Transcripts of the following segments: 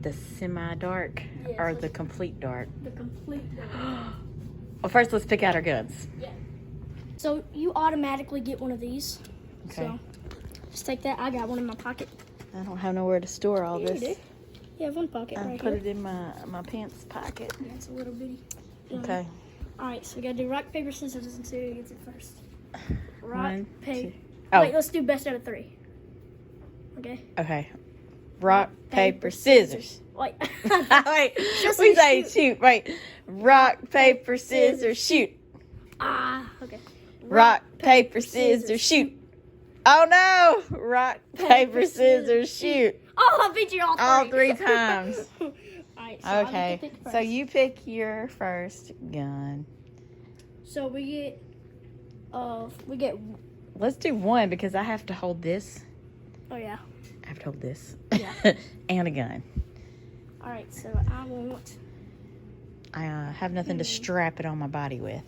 the semi-dark or the complete dark? The complete dark. Well, first let's pick out our guns. Yeah. So you automatically get one of these. Okay. So just take that. I got one in my pocket. I don't have nowhere to store all this. You do. You have one pocket right put here. it in my pants pocket. Yeah, it's a little bitty. Okay. All right, so we gotta do rock, paper, scissors, and see who gets it first. Rock, One, paper. two. Oh. Wait, let's do best out of 3. Okay. Okay. Rock, paper, scissors. Wait. Wait. We say shoot. Wait. Rock, paper, scissors, shoot. Okay. Rock, paper, scissors, shoot. Oh no! Rock, paper, scissors, shoot. Oh, I beat you all 3. All 3 times. Alright, so Okay. So you pick your first gun. So we get Let's do 1 because I have to hold this. oh yeah. I have to hold this. Yeah. And a gun. Alright, so I want I have nothing to strap it on my body with.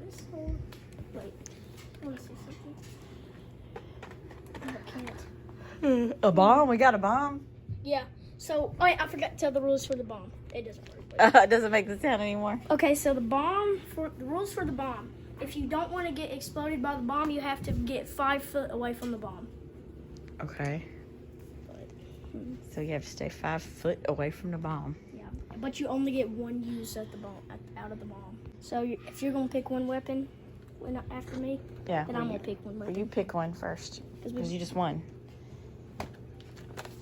this one. Wait. I wanna see something. I can't. A bomb? We got a bomb? Yeah. So wait, I forgot to tell the rules for the bomb. It doesn't work. But... It doesn't make the sound anymore. Okay, so the rules for the bomb. If you don't want to get exploded by the bomb, you have to get 5 foot away from the bomb. Okay. So you have to stay 5 foot away from the bomb. Yeah, but you only get 1 use at the bomb out of the bomb. So if you're gonna pick one weapon, after me, Yeah. then I'm gonna pick one weapon. Well, you pick one first because you just won.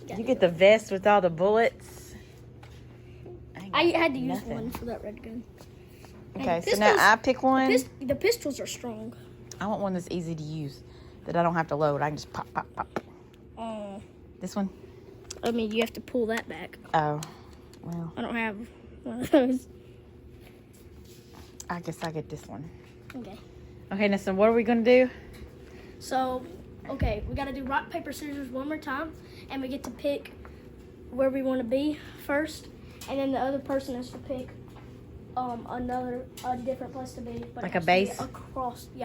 Yeah. You get the vest with all the bullets. I had to use nothing. one for that red gun. Okay, And so now I pick one. The pistols are strong. I want one that's easy to use, that I don't have to load. I can just pop, pop, pop. Oh. This one? I mean, you have to pull that back. Oh, well, I don't have one of those. I guess I get this one. Okay. Okay, now, so what are we going to do? So, okay, we got to do rock, paper, scissors one more time. And we get to pick where we want to be first. And then the other person has to pick a different place to be. But Like it a has to base? be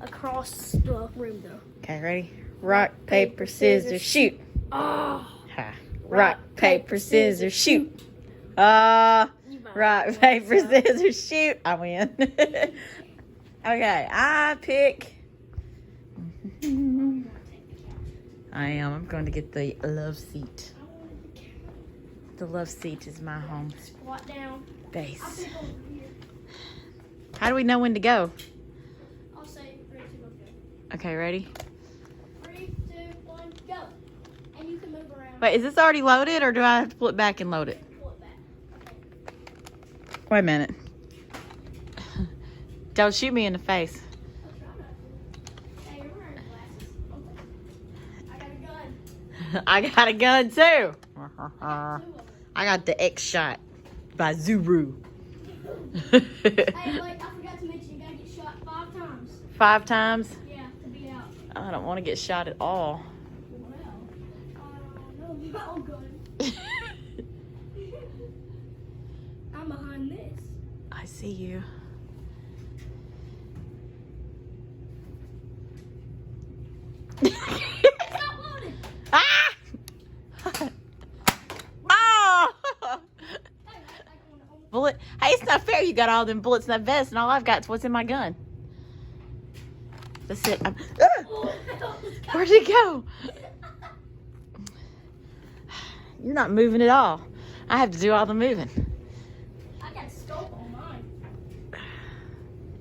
across the room, though. Okay, ready? Rock, paper, scissors, shoot. Oh. Ha. Rock, paper, scissors, shoot. Rock, paper, scissors, shoot. I win. Okay, I pick. I am. I'm going to get the love seat. The love seat is my home Squat down. base. I'll pick over here. How do we know when to go? I'll say 3, 2, 1, go. Okay, ready? 3, 2, 1, go. And you can move around. Wait, is this already loaded or do I have to pull it back and load it? Pull it back. Okay. Wait a minute. Don't shoot me in the face. I'll try not to. Hey, you're wearing glasses. Okay. I got a gun. I got a gun too. I got 2 of them. I got the X shot by Zuru. Hey, wait, I forgot to mention you gotta get shot 5 times. 5 times? Yeah, to be out. I don't want to get shot at all. Well, no gun. I'm behind this. I see you. It's not loaded. Ah! Oh! Bullet. Hey, it's not fair. You got all them bullets in that vest, and all I've got is what's in my gun. That's it. Where'd it go? You're not moving at all. I have to do all the moving. I got a scope on mine.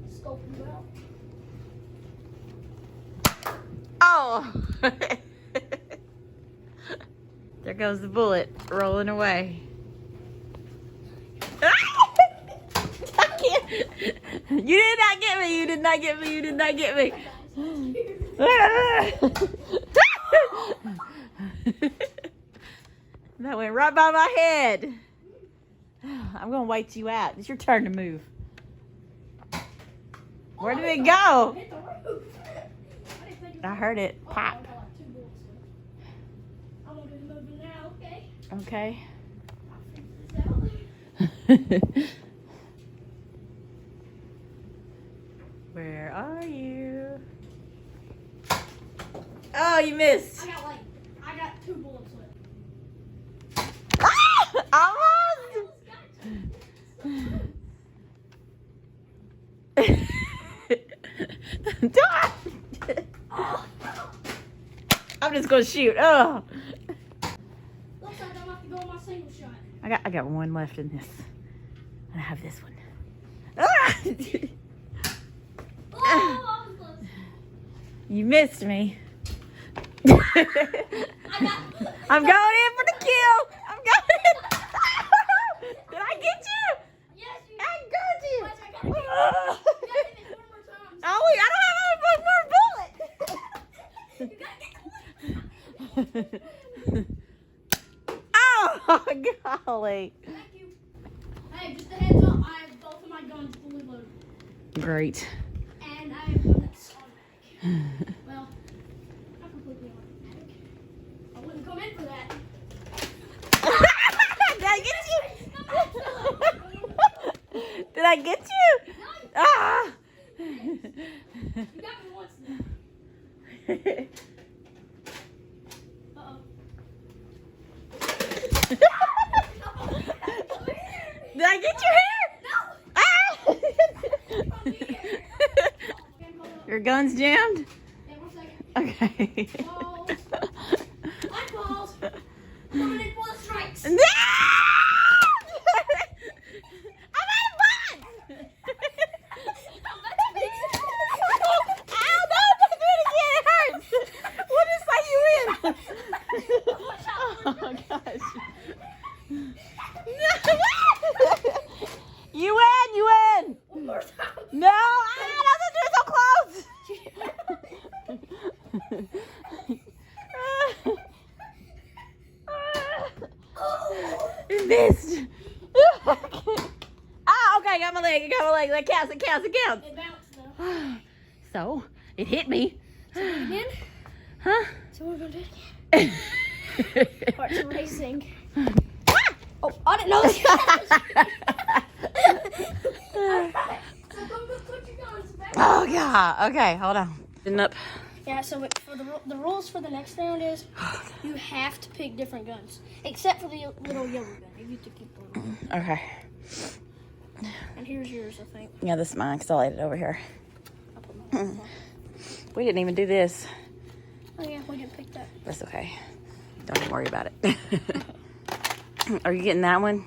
Scope you out. Oh! There goes the bullet rolling away. I can't. You did not get me. You did not get me. You did not get me. That went right by my head. I'm going to wait you out. It's your turn to move. Where did it go? Hit the roof. I heard it pop. I got like 2 bullets left. I'm gonna do the moving now, okay? Okay. I'll figure this out. Where are you? Oh, you missed. I got 2 bullets left. Ah! I'm just gonna shoot. Oh. Looks like I'm gonna have to go on my single shot. I got one left in this. I have this one. Ah! Oh, I was close. You missed me. I got. I'm going in for the kill. I'm going in. Did I get you? Yes, you. I got you. Watch, I gotta get you. Oh, You gotta hit it 4 more times. wait, I don't have one more bullet. Oh, golly. Thank you. Hey, just a heads up. I have both of my guns fully loaded. Great. And I have one that's automatic. Well, not completely automatic. I wouldn't come in for that. Did I get you? Did I get you? Ah! You got me once now. Uh-oh. Did I get your hair? No! Ah! From here. Your gun's jammed? Yeah, 1 second. Okay. Balls. Black balls. Coming in full of strikes. No! I'm out of bullets! Ow, no, don't do it again. It hurts. We'll just say you win. Oh, gosh. You win, you win. One more time. No, doesn't do so close. You missed. Okay, got my leg. That counts. It bounced though. So, it hit me. Again? Huh? So we're gonna do it again. Heart's racing. Oh, I didn't know this. So go put your guns back. Oh, God. Okay, hold on. Sitting up. Yeah, so for the rules for the next round is you have to pick different guns. Except for the little yellow gun. You get to keep the little one. Okay. And here's yours, I think. Yeah, this is mine because I laid it over here. I'll put mine on. We didn't even do this. Oh yeah, we didn't pick that. That's okay. Don't even worry about it. Are you getting that one?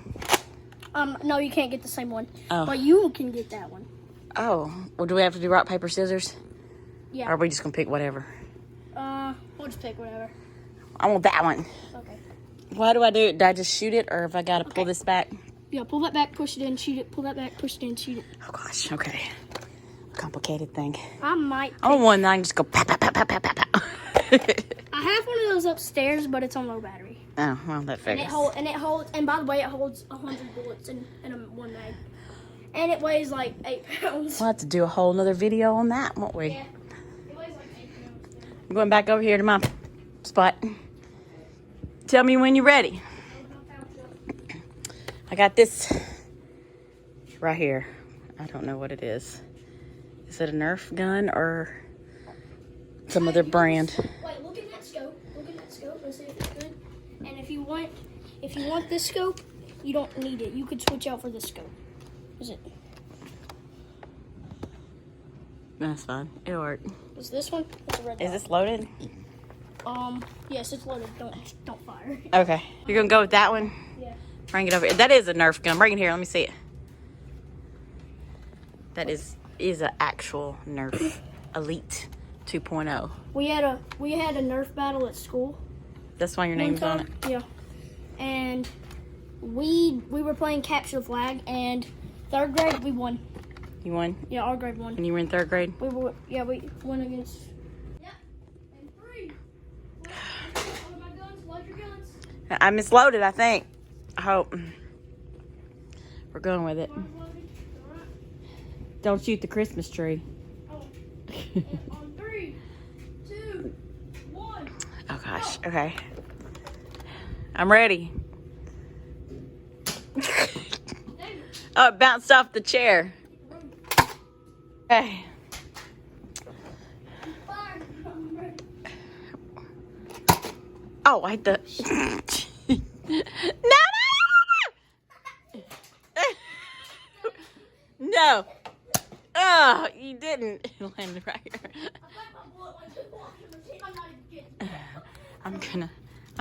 No, you can't get the same one. Oh. But you can get that one. Oh. Well, do we have to do rock, paper, scissors? Yeah. Or are we just going to pick whatever? We'll just pick whatever. I want that one. Okay. Why do I do it? Do I just shoot it, or if I got to pull Okay. this back? Yeah, pull that back, push it in, shoot it. Pull that back, push it in, shoot it. Oh, gosh. Okay. Complicated thing. I might. I want one that I can just go pow, pow, pow, pow, pow, pow, pow. I have one of those upstairs, but it's on low battery. Oh, well, that And figures. it holds. And by the way, it holds 100 bullets in one mag. And it weighs like 8 pounds. We'll have to do a whole nother video on that, won't we? Yeah. It weighs like 8 pounds. I'm going back over here to my spot. Tell me when you're ready. I got this right here. I don't know what it is. Is it a Nerf gun or some other brand? Wait, look at that scope. Look at that scope and see if it's good. And if you want this scope, you don't need it. You could switch out for this scope. Is it? That's fine. It'll work. Is this one? It's a red Is dot. this loaded? Yes, it's loaded. Don't fire. Okay. You're going to go with that one? Yeah. Bring it over here. That is a Nerf gun. Bring it here. Let me see it. That is an actual Nerf Elite 2.0. We had a Nerf battle at school. That's why your one name's on time. it? Yeah. And we were playing capture the flag, and 3rd grade we won. You won? Yeah, our grade won. And you were in 3rd grade? We won against. Yeah. And 3. Load my guns. Load your guns. I misloaded, I think. I hope. We're going with it. Guns loaded. All right. Don't shoot the Christmas tree. Oh. And on 3, 2, 1. Oh, gosh. Okay. I'm ready. Oh, it bounced off the chair. Okay. Fire. I'm ready. Oh, I hit the... No, no, no, no! No. Oh, you didn't. It landed right here. I thought my bullet went to the washing machine. I'm not even kidding. I'm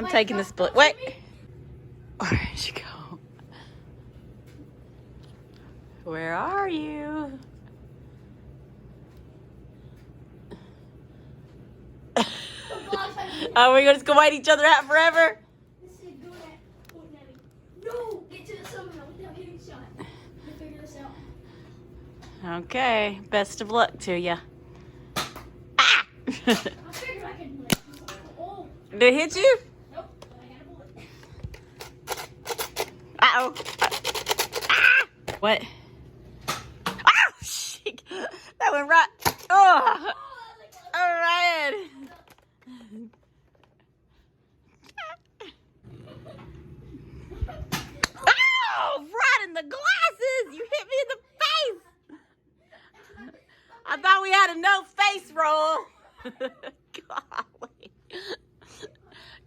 taking this bullet. Wait. Where'd you go? Where are you? Are we just gonna wait each other out forever? No, get to the summit without getting shot. We'll figure this out. Okay, best of luck to you. Ah! I figured I could like, oh. Did it hit you? Nope, but I got a bullet. Uh-oh. Ah! What? Oh, shit. That went right. Oh, all right. Oh, right in the glasses. You hit me in the face. I thought we had a no face roll. Golly.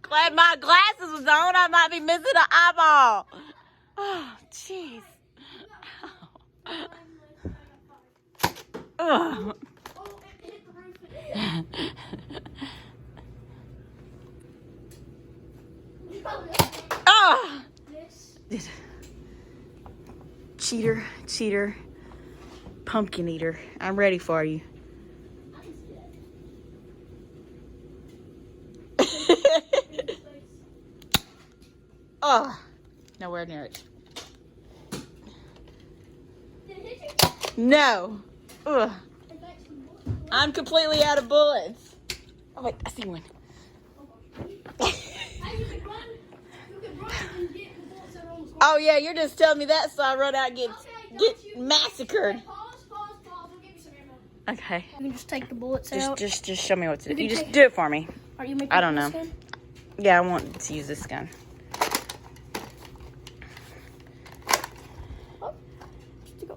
Glad my glasses was on. I might be missing an eyeball. Oh, jeez. Oh. Oh. Cheater, pumpkin eater. I'm ready for you. Oh, nowhere near it. No. Ugh. I'm completely out of bullets. Oh wait, I see one. Oh yeah, you're just telling me that so I run out and get massacred. Pause. We'll give you some ammo. Okay. You can just take the bullets out. Just show me what to do. You just do it for me. Are you making I don't know. this gun? Yeah, I want to use this gun.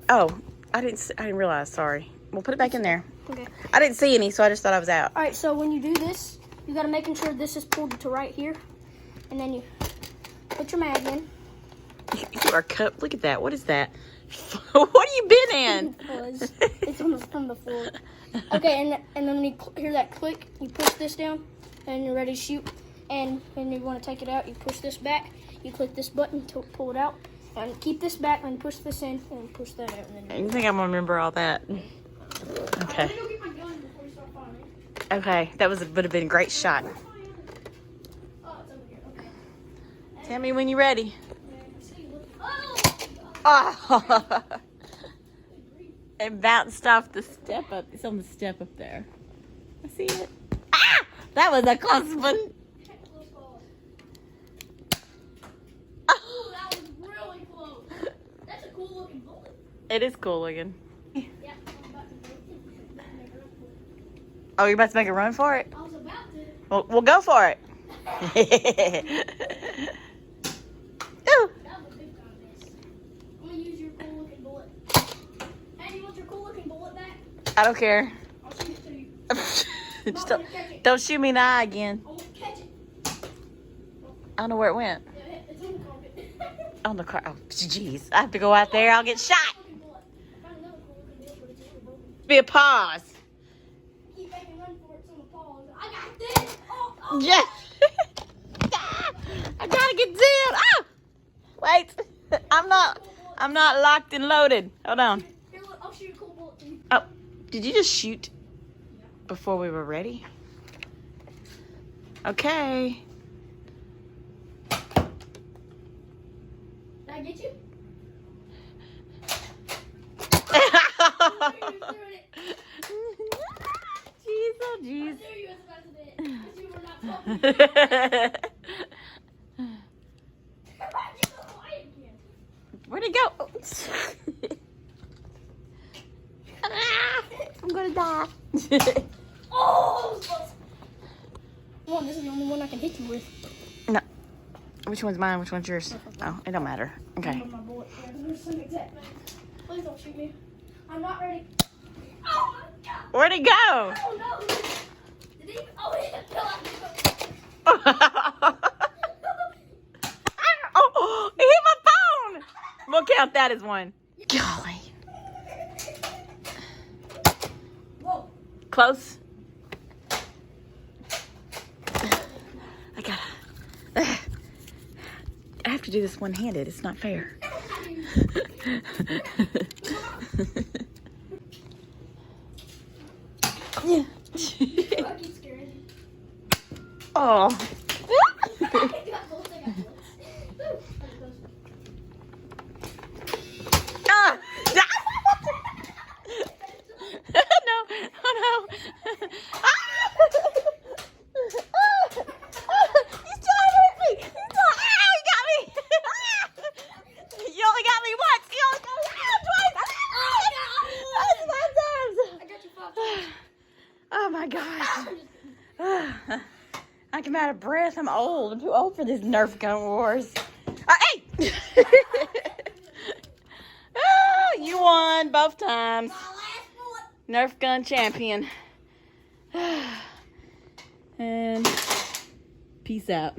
Oh, I didn't realize. Sorry. We'll put it back in there. Okay. I didn't see any, so I just thought I was out. All right. So when you do this, you gotta make sure this is pulled to right here, and then you put your mag in. You are cut. Look at that. What is that? What have you been in? It's on the floor. Okay, and then when you hear that click, you push this down, and you're ready to shoot. And when you want to take it out, you push this back. You click this button to pull it out, and keep this back, and push this in, and push that out. And then You think I'm gonna remember all that? Okay. Let me go get my gun before you start firing. Okay, that would have been a great shot. Oh, it's over here. Okay. Tell me when you're ready. Oh! Oh. It bounced off the step up. It's on the step up there. I see it. Ah! That was a close one. Oh, that was really close. That's a cool looking bullet. It is cool looking. Yeah, I'm about to make a run for it. Oh, you're about to make a run for it? I was about to. Well, we'll go for it. Ooh. That was a big time miss. I'm gonna use your cool looking bullet. Hey, you want your cool looking bullet back? I don't care. I'll shoot it to you. Just don't shoot me in the eye again. I won't catch it. I don't know where it went. Yeah, it's on the carpet. On the car. Oh, jeez. I have to go out there. I'll get shot. I found another cool looking bullet, but it's really broken. Be a pause. Keep making run for it, so I'm gonna pause. I got this. Oh. Yeah. I gotta get down. Ah! Wait. I'm not locked and loaded. Hold on. Here, look, I'll shoot a cool bullet to you. Oh, did you just shoot before we were ready? Okay. Did I get you? Jeez, oh jeez. I knew you was about to do it. 'Cause you were not talking. Where'd it go? I'm gonna die. Oh! Come on, this is the only one I can hit you with. No. Which one's mine? Which one's yours? Oh, it don't matter. Okay. My bullet. Yeah, there's some exact thing. Please don't shoot me. I'm not ready. Oh my god! Where'd it go? I don't know. Did he even? Oh, he fell out. Oh, it hit my phone. We'll count that as one. Golly. Whoa. Close. have to do this one-handed. It's not fair. Yeah. Oh. Ah! No. Oh no. Ah! You still hurt me. You still, you got me. You only got me once. You only got me twice. That's 5 times. I got you 5 times. Oh my gosh. I'm out of breath. I'm old. I'm too old for this Nerf gun wars. Hey! Oh, you won both times. Nerf gun champion. And peace out.